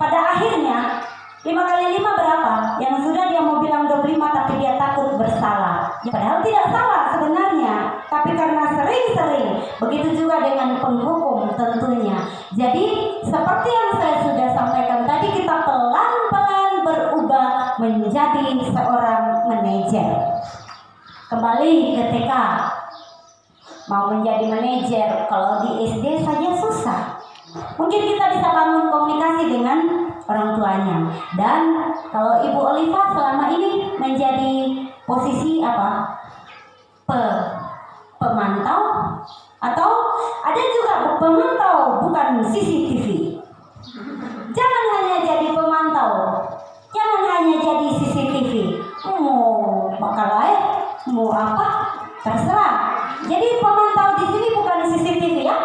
Speaker 6: Pada akhirnya 5 kali 5 berapa? Yang sudah dia mau bilang 25 tapi dia takut bersalah. Padahal tidak salah sebenarnya, tapi karena sering-sering. Begitu juga dengan penghukum tentunya. Jadi seperti yang saya sudah sampaikan tadi, kita pelan-pelan berubah menjadi seorang manajer. Kembali ke TK, mau menjadi manajer kalau di SD saja susah. Mungkin kita bisa bangun komunikasi dengan orang tuanya. Dan kalau Ibu Oliva selama ini menjadi posisi apa? Pemantau, atau ada juga pemantau bukan CCTV. Jangan hanya jadi pemantau, jangan hanya jadi CCTV. Mau mau apa? Terserah. Jadi pemantau di sini bukan CCTV ya.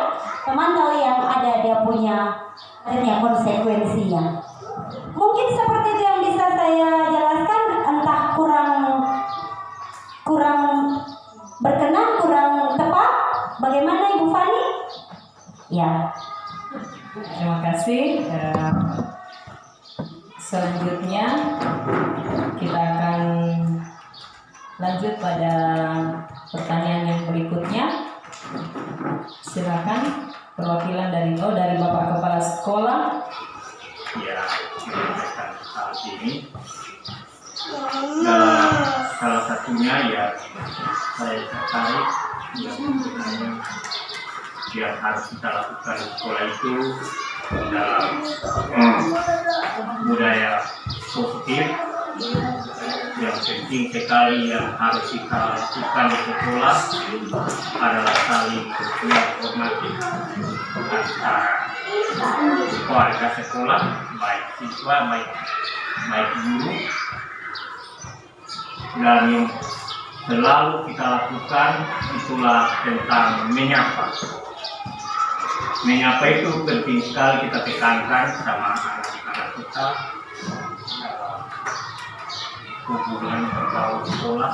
Speaker 6: Pemantau yang ada dia punya konsekuensinya. Mungkin seperti itu yang bisa saya jelaskan, entah kurang berkenan, kurang tepat. Bagaimana Ibu Fani? Ya.
Speaker 5: Terima kasih. Selanjutnya kita akan lanjut pada pertanyaan yang berikutnya. Silakan perwakilan dari Bapak Kepala Sekolah.
Speaker 7: Ya, menyampaikan hal ini. Salah satunya ya saya tertarik yang harus kita lakukan di sekolah itu dalam budaya positif. Yang penting sekali yang harus kita lakukan di sekolah adalah saling menghormati antara warga sekolah, baik siswa, baik guru, dan yang selalu kita lakukan itulah tentang menyapa. Menyapa itu penting sekali kita tekankan sama anak-anak kita. Hubungan pergaulan sekolah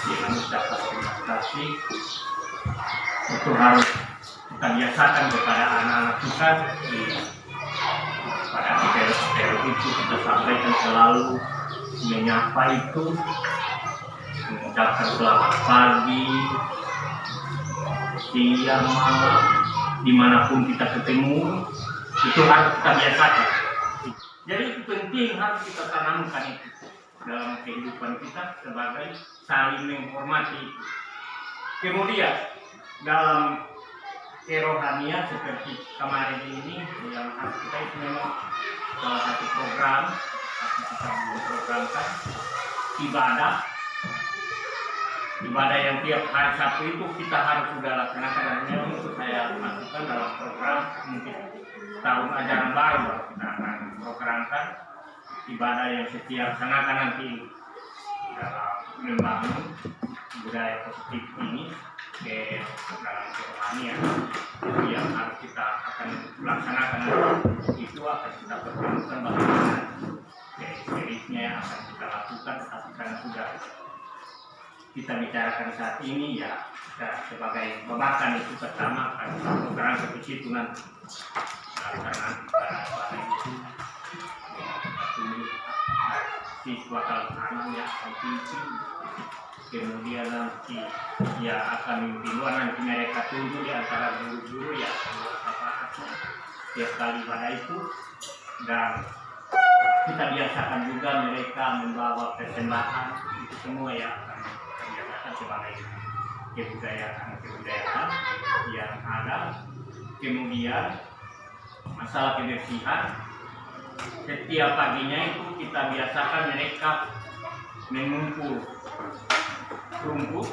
Speaker 7: dengan ucapan terima kasih itu harus kita biasakan kepada anak-anak kita. Pada apel itu kita sampaikan selalu menyapa itu, mengucapkan selamat pagi, siang, malam, dimanapun kita ketemu itu harus kita biasakan. Jadi itu penting, harus kita tanamkan itu. dalam kehidupan kita sebagai saling menghormati. Kemudian dalam kerohanian seperti kemarin ini yang harus kita itu memang salah satu program kita memprogramkan ibadah yang tiap hari Sabtu itu kita harus sudah laksanakan, dan memang itu saya masukkan dalam program mungkin tahun ajaran baru kita akan programkan ibadah yang setiap laksanakan nanti dalam membangun budaya positif ini ke dalam kerohanian yang harus kita akan laksanakan itu akan kita pertemukan bagaimana spiritnya yang akan kita lakukan, tapi karena sudah kita bicarakan saat ini ya kita sebagai pemakan itu pertama akan program ke situ nanti karena ibadah itu siswa kalau ya akan pimpin, kemudian nanti ya akan memimpin nanti mereka tunggu di antara guru-guru ya apa setiap kali ibadah itu, dan kita biasakan juga mereka membawa persembahan itu semua ya akan biasakan sebagai kebudayaan yang ada. Kemudian masalah kebersihan, setiap paginya itu kita biasakan mereka mengumpul rumput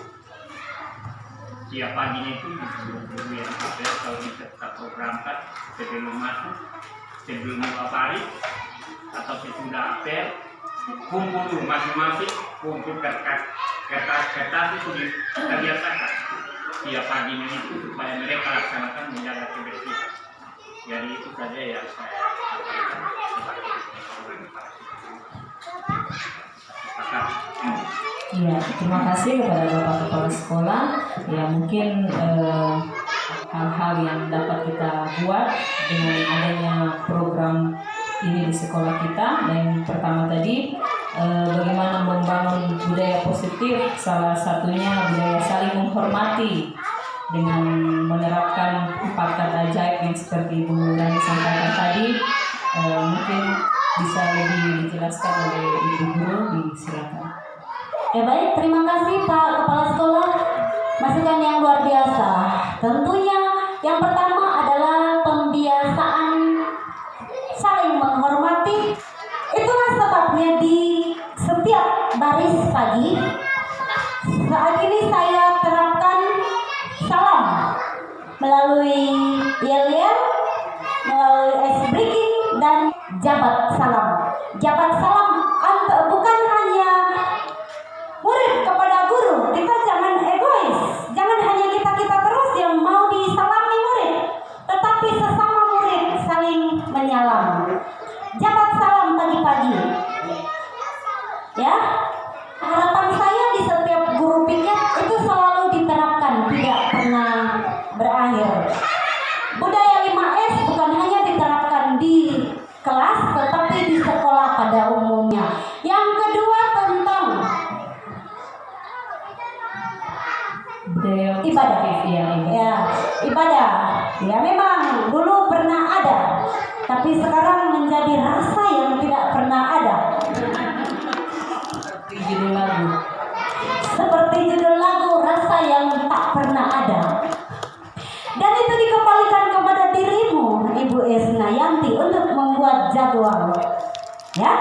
Speaker 7: tiap paginya itu di sebelum yang ada kalau kita programkan sebelum masuk, sebelum apel atau sesudah apel, kumpul dulu masing-masing, kumpul kertas itu kita biasakan tiap paginya itu supaya mereka laksanakan menjaga kebersihan. Jadi itu saja yang saya sampaikan sebagai
Speaker 5: Ya, terima kasih kepada Bapak Kepala Sekolah. Ya, mungkin hal-hal yang dapat kita buat dengan adanya program ini di sekolah kita. Yang pertama tadi, bagaimana membangun budaya positif, salah satunya budaya saling menghormati dengan menerapkan 4 kata ajaib yang seperti Ibu Rani sampaikan tadi. Mungkin bisa lebih dijelaskan oleh Ibu Guru, silakan.
Speaker 6: Ya baik, terima kasih Pak Kepala Sekolah. Masukan yang luar biasa. Tentunya yang pertama adalah pembiasaan saling menghormati. Itulah sebabnya di setiap baris pagi saat ini saya terapkan salam melalui yel-yel, melalui ice breaking dan jabat salam. Jabat salam bukan hanya murid kepada guru, kita jangan egois, jangan hanya kita terus yang mau disalami murid, tetapi sesama murid saling menyalam. Jabat salam pagi-pagi, ya. Harapan saya di setiap guru piket itu selalu diterapkan, tidak pernah berakhir. Budaya 5S bukan hanya diterapkan di kelas, tetapi di sekolah pada umumnya. Yang kedua tentang ibadah, ya ibadah, ya memang dulu pernah ada, tapi sekarang menjadi rasa yang tidak pernah ada. Seperti judul lagu, rasa yang tak pernah ada. Dan itu dikembalikan kepada dirimu, Ibu Esnayanti, untuk membuat jadwal. Ya,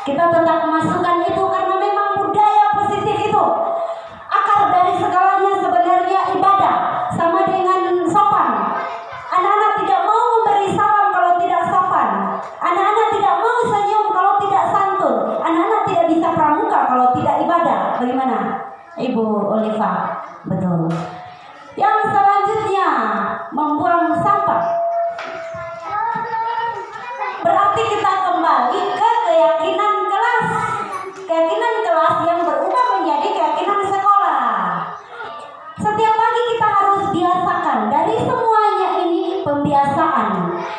Speaker 6: kita tetap masukkan itu karena memang budaya positif itu akar dari segalanya sebenarnya ibadah, sama dengan sopan. Anak-anak tidak mau memberi salam kalau tidak sopan. Anak-anak tidak mau senyum kalau tidak santun. Anak-anak tidak bisa pramuka kalau tidak ibadah. Bagaimana, Ibu Oliva? Betul. Yang selanjutnya, membuang sampah. Berarti kita kembali ke keyakinan kelas. Keyakinan kelas yang berubah menjadi keyakinan sekolah. Setiap pagi kita harus biasakan. Dari semuanya ini pembiasaan.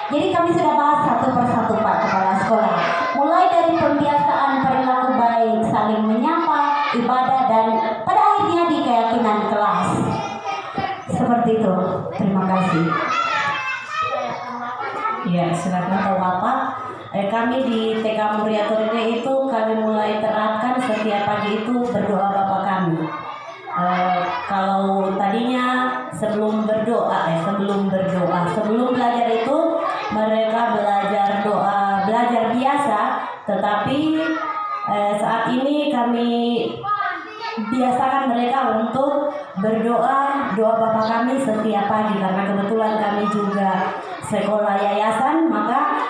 Speaker 6: Jadi kami sudah bahas satu persatu Pak Kepala Sekolah. Mulai dari pembiasaan perilaku baik, saling menyapa, ibadah, dan pada akhirnya di keyakinan kelas. Seperti itu. Terima kasih.
Speaker 5: Ya, silakan.
Speaker 1: Atau Bapak, kami di TK Muriatur ini itu kami mulai terapkan
Speaker 6: setiap pagi itu berdoa Bapa kami. Kalau tadinya sebelum belajar itu mereka belajar biasa, tetapi saat ini kami biasakan mereka untuk doa Bapa kami setiap pagi, karena kebetulan kami juga sekolah yayasan, maka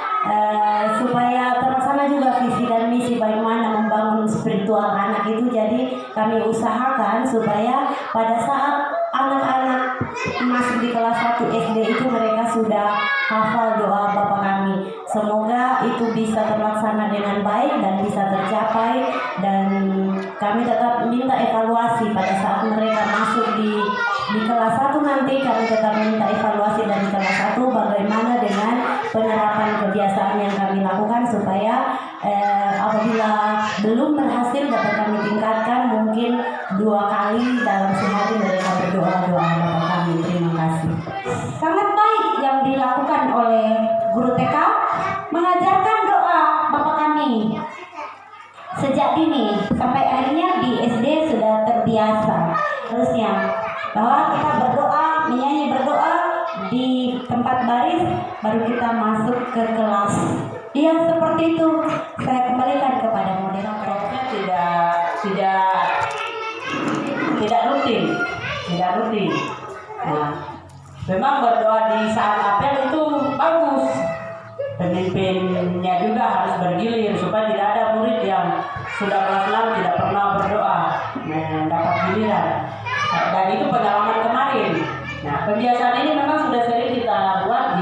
Speaker 6: supaya terlaksana juga visi dan misi bagaimana membangun spiritual anak itu, jadi kami usahakan supaya pada saat anak-anak masuk di kelas 1 SD itu mereka sudah hafal doa Bapa kami. Semoga itu bisa terlaksana dengan baik dan bisa tercapai, dan kami tetap minta evaluasi pada saat mereka masuk di kelas 1 nanti. Kami tetap minta evaluasi dari kelas 1 bagaimana dengan penerapan kebiasaan yang kami lakukan, supaya apabila belum berhasil dapat kami tingkatkan, mungkin 2 kali dalam sehari mereka berdoa Bapa kami. Terima kasih.
Speaker 4: Sangat baik yang dilakukan oleh guru TK, mengajarkan doa Bapa kami sejak dini sampai akhirnya di SD sudah terbiasa. Terusnya bahwa kita menyanyi berdoa di tempat baris, baru kita masuk ke kelas. Iya, seperti itu. Saya kembalikan kepada moderator.
Speaker 5: Tidak rutin. Nah, memang berdoa di saat apel itu bagus. Pemimpinnya juga harus bergilir supaya tidak ada murid yang sudah kelas 6 tidak pernah berdoa mendapat giliran. Dan itu pengalaman kemarin. Nah, kebiasaan ini memang sudah sering kita buat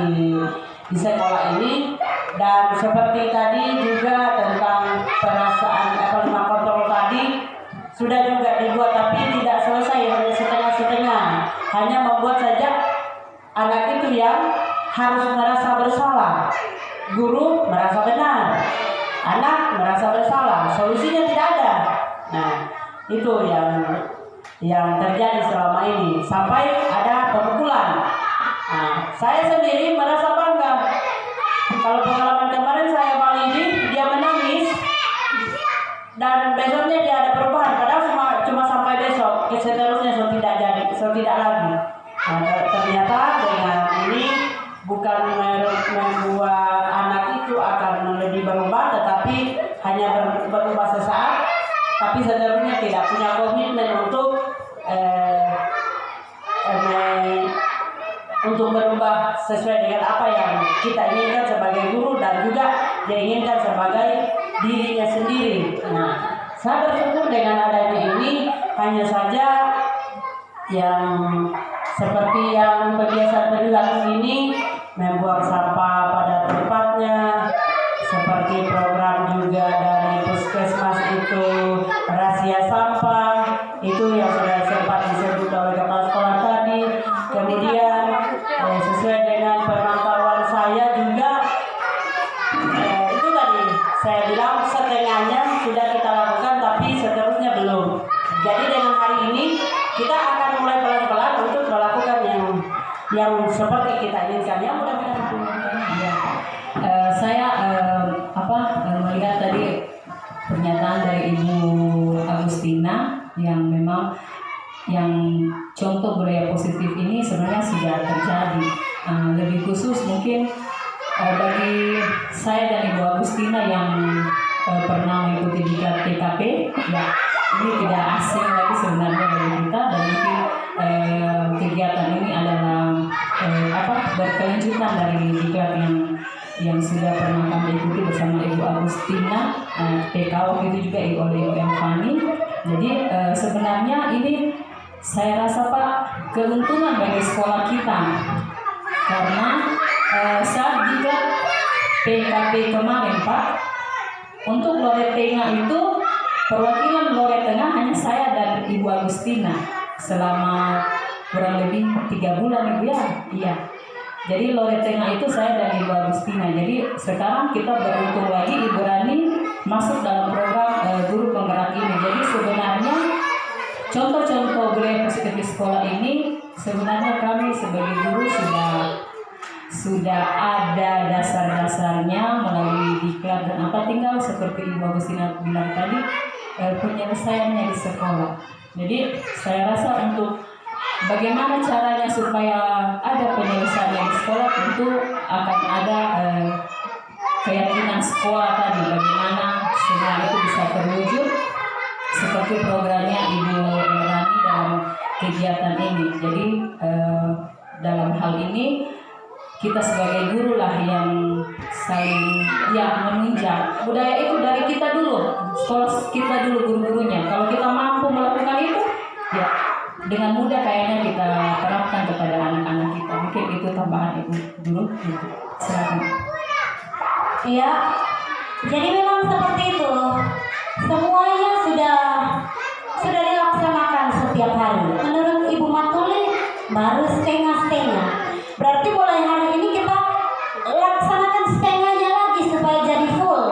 Speaker 5: di sekolah ini, dan seperti tadi juga tentang perasaan kelima kontrol tadi sudah juga dibuat, tapi tidak selesai, hanya setengah-setengah, hanya membuat saja anak itu yang harus merasa bersalah, guru merasa benar, anak merasa bersalah, solusinya tidak ada. Nah, itu yang terjadi selama ini sampai ada pemukulan. Nah, saya sendiri merasa bangga. Kalau pengalaman kemarin saya Malidi, dia menangis dan besoknya dia ada perubahan, padahal cuma sampai besok, seterusnya tidak lagi. Nah, ternyata dengan ini bukan membuat anak itu akan lebih berubah, tetapi hanya berubah sesaat, tapi seterusnya tidak punya komitmen untuk berubah sesuai dengan apa yang kita inginkan sebagai guru dan juga dia inginkan sebagai dirinya sendiri. Nah, saya bersyukur dengan adanya ini, hanya saja yang seperti yang kebiasaan perilaku ini, membuang sampah pada tempatnya, seperti program juga dari puskesmas itu rahasia sampah, itu yang sudah sempat disebut oleh kepala sekolah tadi. Kemudian sesuai dengan pemantauan saya juga, itu tadi saya bilang setengahnya sudah kita lakukan, tapi seterusnya belum. Jadi dengan hari ini kita akan mulai pelan-pelan untuk melakukan yang seperti kita inginkan, ya mudah-mudahan.
Speaker 6: Ya. Saya melihat tadi pernyataan dari Ibu Agustina yang memang yang contoh budaya positif ini sebenarnya sudah terjadi. Lebih khusus mungkin bagi saya dan Ibu Agustina yang pernah mengikuti diklat TKP, ya ini tidak asing lagi sebenarnya bagi kita, dan mungkin kegiatan ini adalah berkelanjutan dari diklat yang sudah pernah kami ikuti bersama Ibu Agustina, TK waktu itu juga oleh Ibu Fani. Jadi sebenarnya ini saya rasa Pak keuntungan bagi sekolah kita, karena saat juga PKP kemarin Pak, untuk Lore Tengah itu perwakilan Lore Tengah hanya saya dan Ibu Agustina selama kurang lebih 3 bulan Ibu ya. Iya. Jadi Lore Tengah itu saya dan Ibu Agustina. Jadi sekarang kita beruntung lagi Ibu Rani masuk dalam program guru penggerak ini. Jadi sebenarnya contoh-contoh budaya positif di sekolah ini sebenarnya kami sebagai guru sudah ada dasar-dasarnya melalui diklat dan apa, tinggal seperti Ibu Agustina bilang tadi,
Speaker 5: penyelesaiannya di sekolah. Jadi saya rasa untuk bagaimana caranya supaya ada penyelesaian di sekolah, tentu akan ada keyakinan sekolah tadi bagaimana semua itu bisa terwujud seperti programnya Ibu Rani dalam kegiatan ini. Jadi dalam hal ini kita sebagai guru lah yang saling menunjang. Budaya itu dari kita dulu, sekolah kita dulu guru-gurunya. Kalau kita mampu melakukan itu, ya dengan mudah kayaknya kita terapkan kepada anak-anak kita. Mungkin itu tambahan Ibu dulu. Silakan.
Speaker 6: Ya, jadi memang seperti itu. Semuanya sudah dilaksanakan setiap hari. Menurut Ibu Matuli baru setengah-setengah. Berarti mulai hari ini kita laksanakan setengahnya lagi supaya jadi full.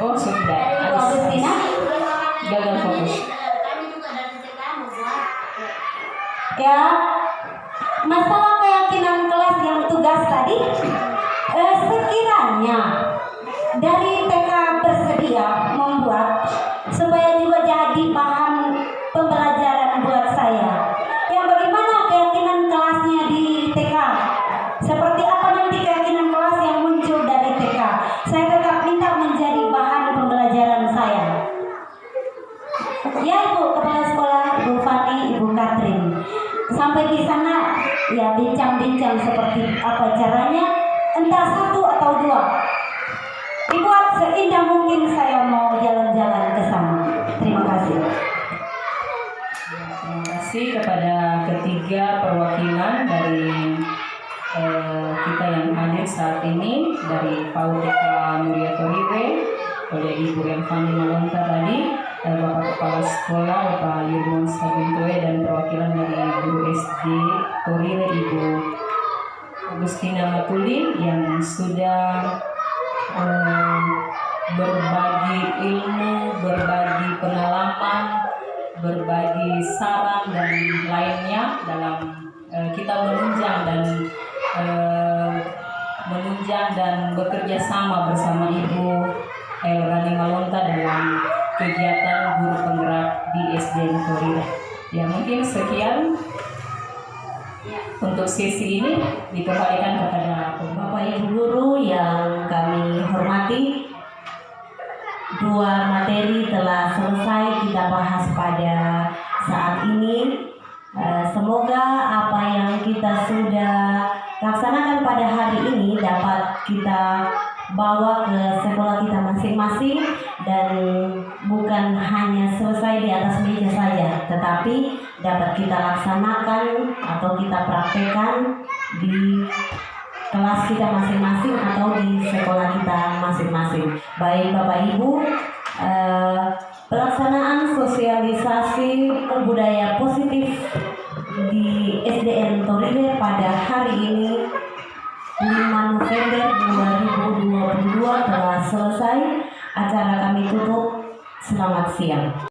Speaker 5: Oh sudah.
Speaker 6: Ibu Agustina.
Speaker 5: Gagal fokus.
Speaker 6: Ya, masalah keyakinan kelas yang tugas tadi, sekiranya dari TK bersedia membuat supaya juga jadi bahan pembelajaran buat saya. Yang bagaimana keyakinan kelasnya di TK? Seperti apa nanti keyakinan kelas yang muncul dari TK? Saya tetap minta menjadi bahan pembelajaran saya. Ya Ibu Kepala Sekolah, Ibu Fani, Ibu Katrin. Sampai di sana ya bincang-bincang seperti apa caranya, entah satu atau dua. Dibuat seindah mungkin saya mau jalan-jalan ke sana. Terima kasih.
Speaker 5: Terima kasih kepada ketiga perwakilan dari kita yang hadir saat ini, dari PAUD TK Muria Torire oleh Ibu Elvani Malonta tadi, Bapak Kepala Sekolah Bapak Yurmon Sabintoe, dan perwakilan dari Guru SD Torire Ibu Agustina Matuli yang sudah berbagi ilmu, berbagi pengalaman, berbagi saran dan lainnya dalam kita menunjang dan bekerja sama bersama Ibu Rani Malonta dalam kegiatan guru penggerak di SDN Torire. Ya mungkin sekian untuk sesi ini, dikembalikan kepada
Speaker 1: Bapak Ibu guru yang kami hormati, dua materi telah selesai kita bahas pada saat ini. Semoga apa yang kita sudah laksanakan pada hari ini dapat kita bawa ke sekolah kita masing-masing, dan bukan hanya selesai di atas meja saja, tetapi dapat kita laksanakan atau kita praktekkan di kelas kita masing-masing atau di sekolah kita masing-masing. Baik Bapak Ibu, pelaksanaan sosialisasi budaya positif di SDN Torire pada hari ini 5 November 2022 telah selesai. Acara kami tutup. Selamat siang.